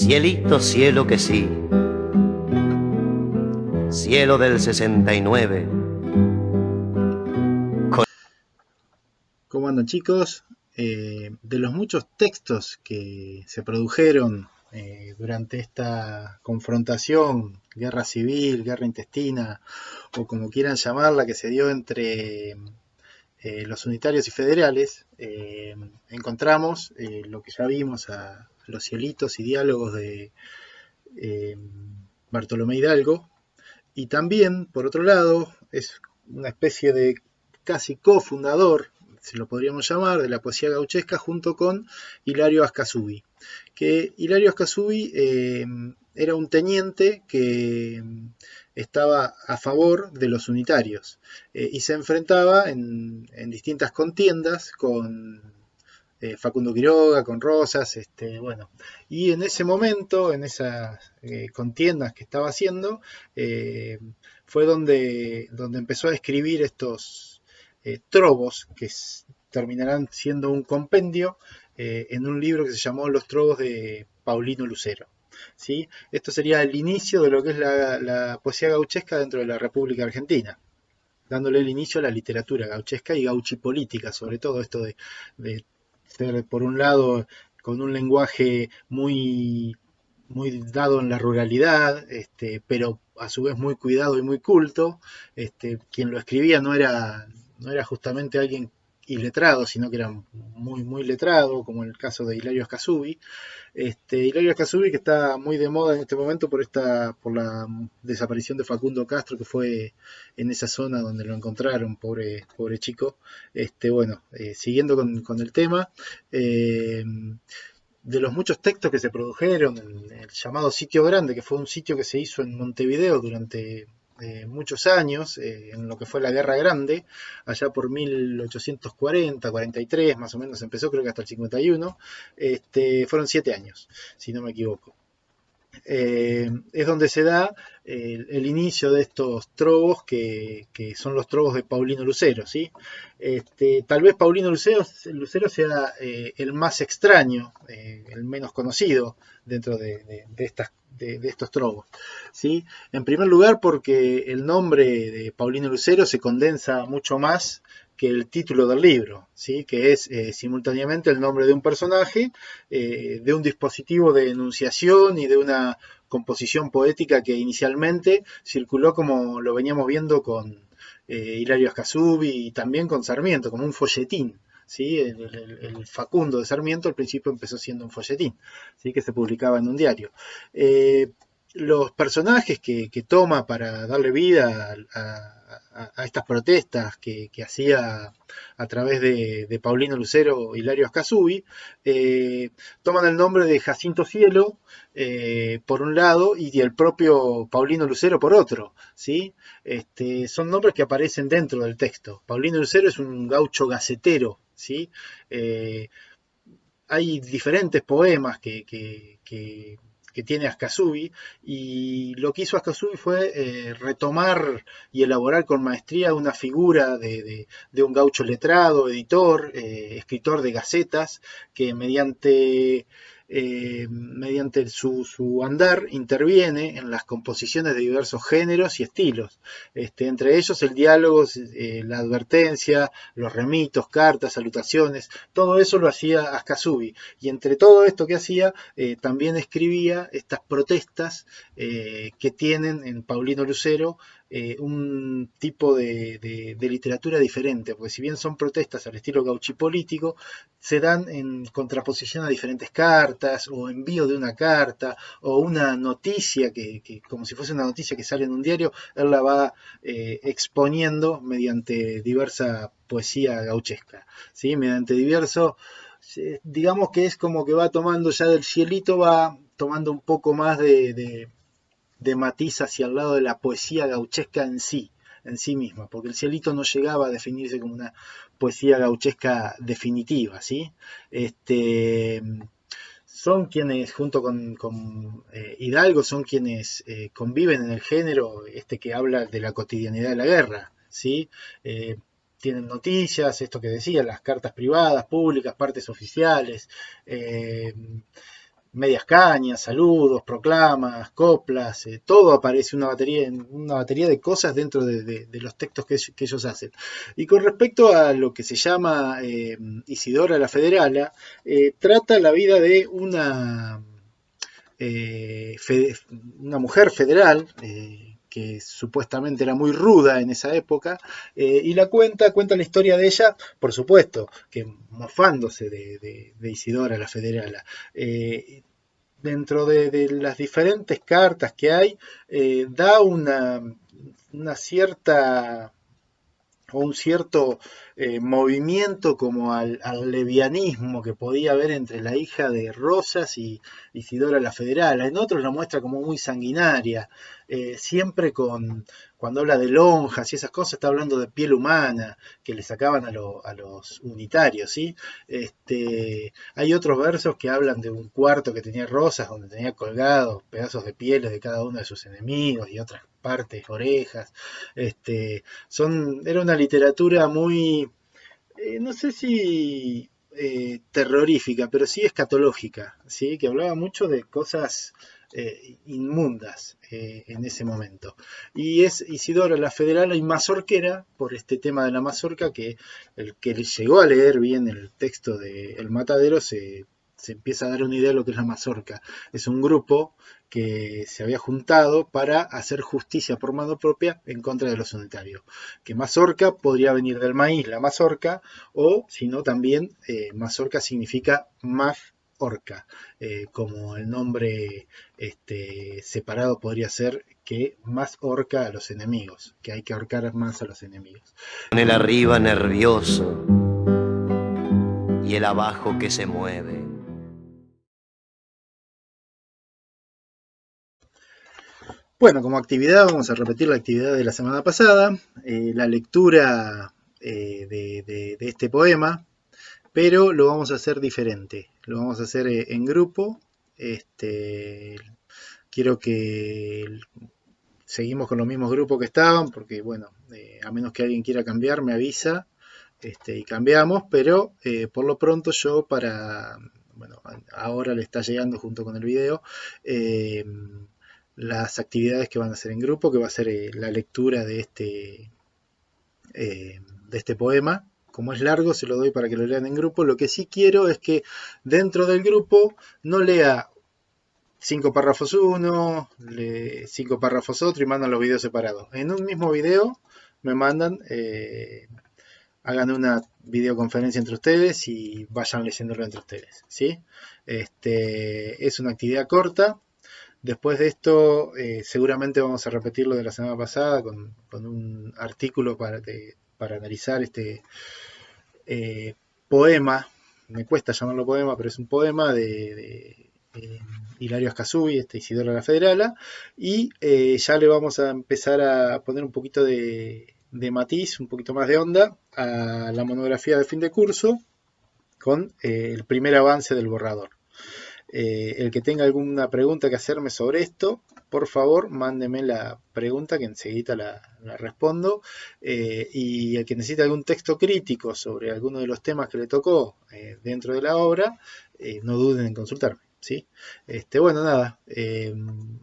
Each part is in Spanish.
Cielito, cielo que sí, cielo del 69. ¿Cómo andan, chicos? De los muchos textos que se produjeron durante esta confrontación, guerra civil, guerra intestina, o como quieran llamarla, que se dio entre los unitarios y federales, encontramos lo que ya vimos a los cielitos y diálogos de eh, Bartolomé Hidalgo, y también, por otro lado, es una especie de casi cofundador, si lo podríamos llamar, de la poesía gauchesca junto con Hilario Ascasubi. Que Hilario Ascasubi era un teniente que estaba a favor de los unitarios y se enfrentaba en distintas contiendas con Facundo Quiroga, con Rosas, bueno, y en ese momento, en esas contiendas que estaba haciendo, fue donde empezó a escribir estos trovos que terminarán siendo un compendio en un libro que se llamó Los Trovos de Paulino Lucero. ¿Sí? Esto sería el inicio de lo que es la poesía gauchesca dentro de la República Argentina, dándole el inicio a la literatura gauchesca y gauchipolítica, sobre todo esto de ser, por un lado, con un lenguaje muy dado en la ruralidad, pero a su vez muy cuidado y muy culto. Quien lo escribía no era justamente alguien iletrado, sino que era muy letrado, como en el caso de Hilario Ascasubi. Hilario Ascasubi, que está muy de moda en este momento por la desaparición de Facundo Castro, que fue en esa zona donde lo encontraron, pobre chico. Bueno, siguiendo con el tema, eh, de los muchos textos que se produjeron en el llamado Sitio Grande, que fue un sitio que se hizo en Montevideo durante muchos años, en lo que fue la Guerra Grande, allá por 1840, 43, más o menos empezó, creo que hasta el 51, fueron 7 años, si no me equivoco. Es donde se da el inicio de estos trovos que son los trovos de Paulino Lucero, ¿sí? Tal vez Paulino Lucero sea el más extraño, el menos conocido dentro de estos trovos, ¿sí? En primer lugar porque el nombre de Paulino Lucero se condensa mucho más que el título del libro, ¿sí? Que es simultáneamente el nombre de un personaje, de un dispositivo de enunciación y de una composición poética que inicialmente circuló, como lo veníamos viendo con Hilario Ascasubi y también con Sarmiento, como un folletín. ¿Sí? El Facundo de Sarmiento al principio empezó siendo un folletín, ¿sí? Que se publicaba en un diario. Los personajes que toma para darle vida a estas protestas que hacía a través de Paulino Lucero, Hilario Ascasubi, toman el nombre de Jacinto Cielo por un lado y el propio Paulino Lucero por otro, ¿sí? Son nombres que aparecen dentro del texto. Paulino Lucero es un gaucho gacetero, ¿sí? Eh, Hay diferentes poemas que tiene Ascasubi, y lo que hizo Ascasubi fue retomar y elaborar con maestría una figura de un gaucho letrado, editor, escritor de gacetas, que mediante su andar interviene en las composiciones de diversos géneros y estilos, entre ellos el diálogo, la advertencia, los remitos, cartas, salutaciones, todo eso lo hacía Ascasubi, y entre todo esto que hacía, también escribía estas protestas que tienen en Paulino Lucero un tipo de literatura diferente, porque si bien son protestas al estilo gauchipolítico, se dan en contraposición a diferentes cartas, o envío de una carta, o una noticia que como si fuese una noticia que sale en un diario, él la va exponiendo mediante diversa poesía gauchesca, ¿sí? Mediante diverso, digamos que es como que va tomando ya del cielito, va tomando un poco más de matiz hacia el lado de la poesía gauchesca en sí misma, porque el cielito no llegaba a definirse como una poesía gauchesca definitiva, ¿sí? Son quienes, junto con Hidalgo, son quienes conviven en el género que habla de la cotidianidad de la guerra, ¿sí? Eh, Tienen noticias, esto que decía, las cartas privadas, públicas, partes oficiales, eh, medias cañas, saludos, proclamas, coplas, todo aparece una batería de cosas dentro de los textos que ellos hacen. Y con respecto a lo que se llama Isidora la Federala, trata la vida de una mujer federal, que supuestamente era muy ruda en esa época, y cuenta la historia de ella, por supuesto, que mofándose de Isidora la Federala. Dentro de las diferentes cartas que hay, da una cierta o un cierto movimiento como al levianismo que podía haber entre la hija de Rosas y Isidora la Federala. En otros la muestra como muy sanguinaria, siempre cuando habla de lonjas y esas cosas, está hablando de piel humana que le sacaban a los unitarios, ¿sí? Hay otros versos que hablan de un cuarto que tenía Rosas, donde tenía colgados pedazos de pieles de cada uno de sus enemigos y otras partes, orejas. Era una literatura muy, no sé si terrorífica, pero sí escatológica, ¿sí? Que hablaba mucho de cosas inmundas en ese momento. Y es Isidora la Federala y mazorquera, por este tema de la mazorca, que el que llegó a leer bien el texto de El Matadero se empieza a dar una idea de lo que es la mazorca. Es un grupo que se había juntado para hacer justicia por mano propia en contra de los unitarios. Que mazorca podría venir del maíz, la mazorca, o si no también mazorca significa más orca, como el nombre separado podría ser que más horca a los enemigos, que hay que ahorcar más a los enemigos. Con el arriba nervioso y el abajo que se mueve. Bueno, como actividad vamos a repetir la actividad de la semana pasada, la lectura de este poema, pero lo vamos a hacer diferente, lo vamos a hacer en grupo. Quiero que seguimos con los mismos grupos que estaban, porque bueno, a menos que alguien quiera cambiar, me avisa y cambiamos, pero por lo pronto yo ahora le está llegando junto con el video las actividades que van a hacer en grupo, que va a ser la lectura de este poema. Como es largo, se lo doy para que lo lean en grupo. Lo que sí quiero es que dentro del grupo no lea 5 párrafos uno, 5 párrafos otro y mandan los videos separados. En un mismo video me mandan, hagan una videoconferencia entre ustedes y vayan leyéndolo entre ustedes, ¿sí? Es una actividad corta. Después de esto, seguramente vamos a repetir lo de la semana pasada con un artículo para analizar este poema. Me cuesta llamarlo poema, pero es un poema de Hilario Ascasubi, Isidora la Federala. Y ya le vamos a empezar a poner un poquito de matiz, un poquito más de onda a la monografía de fin de curso con el primer avance del borrador. El que tenga alguna pregunta que hacerme sobre esto, por favor, mándeme la pregunta que enseguida la respondo. Y el que necesite algún texto crítico sobre alguno de los temas que le tocó dentro de la obra, no duden en consultarme, ¿sí? Bueno, nada,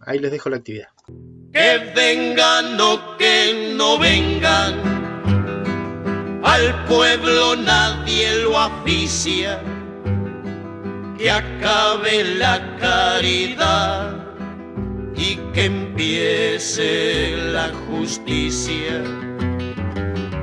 ahí les dejo la actividad. Que vengan o que no vengan, al pueblo nadie lo aficia. Que acabe la caridad y que empiece la justicia.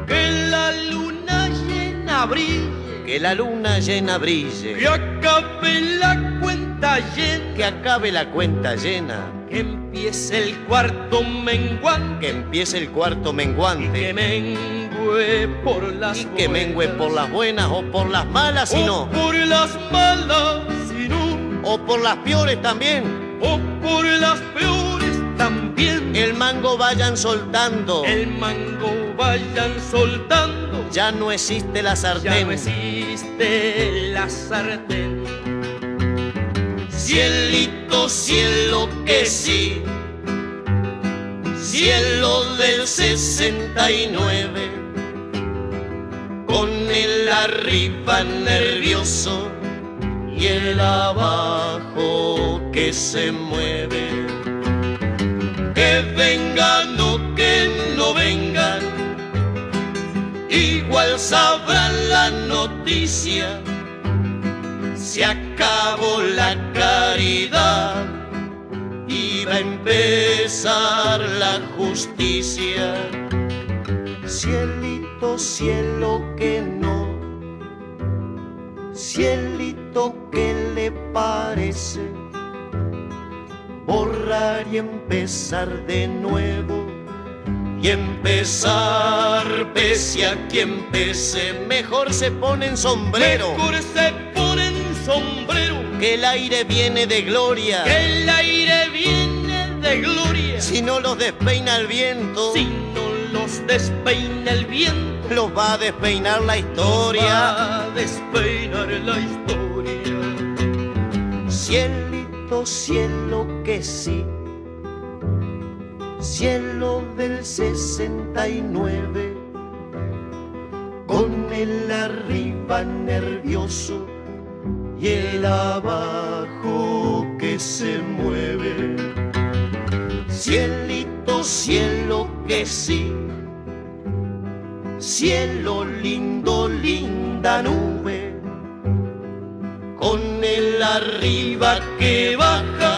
Que la luna llena brille, Que la luna llena brille, que acabe la cuenta llena, que acabe la cuenta llena, que empiece el cuarto menguante, que empiece el cuarto que menguante, mengue por las y que mengue por las buenas o por las malas, si o no, por las malas, si no, o por las peores también. o por las peores también. El mango vayan soltando, El mango vayan soltando, ya no existe la ya sartén. no existe la sartén. Cielito, cielo que sí, cielo del 69, con el arriba nervioso y el abajo que se mueve. Que vengan o que no vengan, igual sabrán la noticia. Se acabó la caridad y va a empezar la justicia. Cielito, cielo que no, cielito, ¿qué le parece? Borrar y empezar de nuevo. Y empezar pese a quien pese, mejor se ponen sombrero. Mejor se ponen sombrero, Que el aire viene de gloria. que el aire viene de gloria. Si no los despeina el viento, Si no los despeina el viento, los va a despeinar la historia. va a despeinar la historia. Cielito, cielo que sí, cielo del 69, con el arriba nervioso y el abajo que se mueve. Cielito, cielo que sí, cielo lindo, linda nube, con el arriba que baja